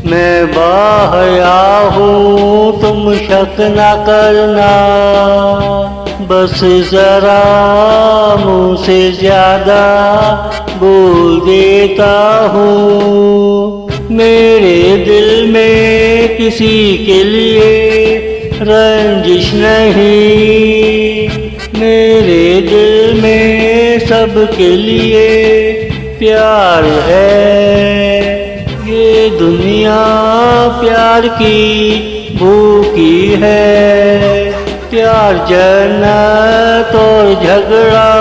मैं बाहया हूँ तुम शक न करना, बस जरा मुँह से ज्यादा बोल देता हूँ। मेरे दिल में किसी के लिए रंजिश नहीं, मेरे दिल में सबके लिए प्यार है। ये दुनिया प्यार की भूखी है, प्यार जन्नत और झगड़ा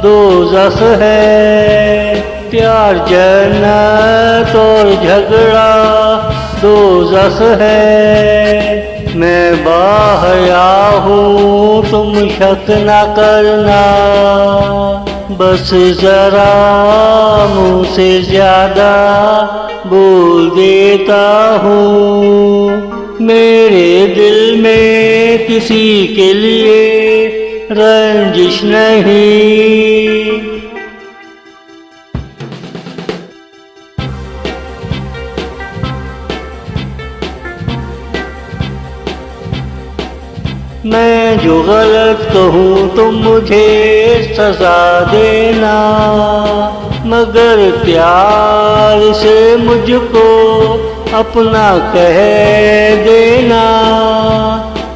दोज़ख है। प्यार जन्नत और झगड़ा दोज़ख है। मैं बाहया हूँ तुम शक न करना, बस जरा मुँह से ज्यादा बोल देता हूँ। मेरे दिल में किसी के लिए रंजिश नहीं। मैं जो गलत कहूँ तुम मुझे सजा देना, मगर प्यार से मुझको अपना कह देना।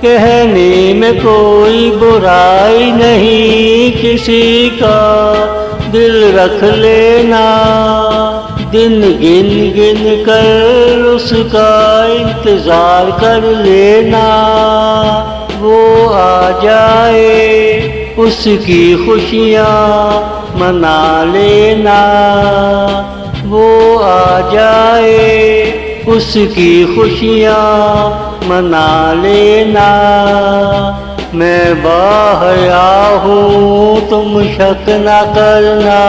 कहने में कोई बुराई नहीं, किसी का दिल रख लेना। दिन गिन गिन कर उसका इंतजार कर लेना, वो आ जाए उसकी खुशियाँ मना लेना। वो आ जाए उसकी खुशियाँ मना लेना। मैं बाहया हूँ तुम शक न करना,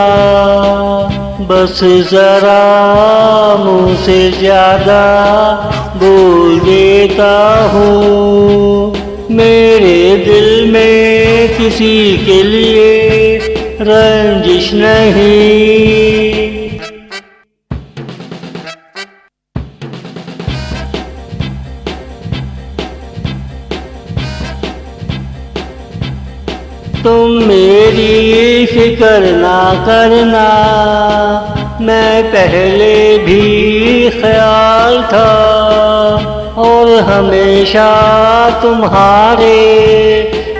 बस जरा मुँह से ज्यादा बोल देता हूँ। मेरे दिल में किसी के लिए रंजिश नहीं। तुम मेरी फिक्र ना करना, मैं पहले भी ख्याल था और हमेशा तुम्हारे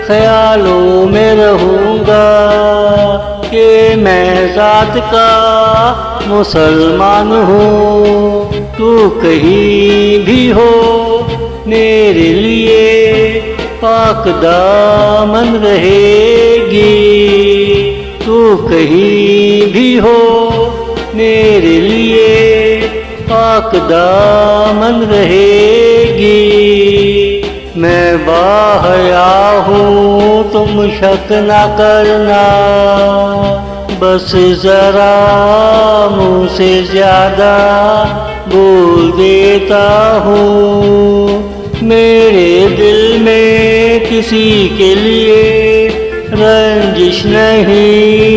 ख्यालों में रहूँगा कि मैं ज़ात का मुसलमान हूँ। तू कहीं भी हो मेरे लिए पाक दामन रहेगी। तू कहीं भी हो मेरे लिए पाक दामन रहेगी। मैं बाहया हूँ तुम शक न करना, बस जरा मुँह से ज्यादा बोल देता हूँ। मेरे दिल में किसी के लिए रंजिश नहीं।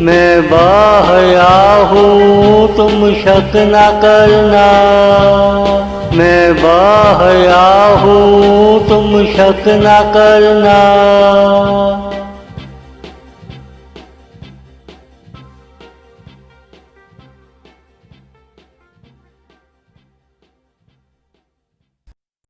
मैं बाहया हूँ तुम शक न करना, मैं बाहया हूँ तुम शक न करना।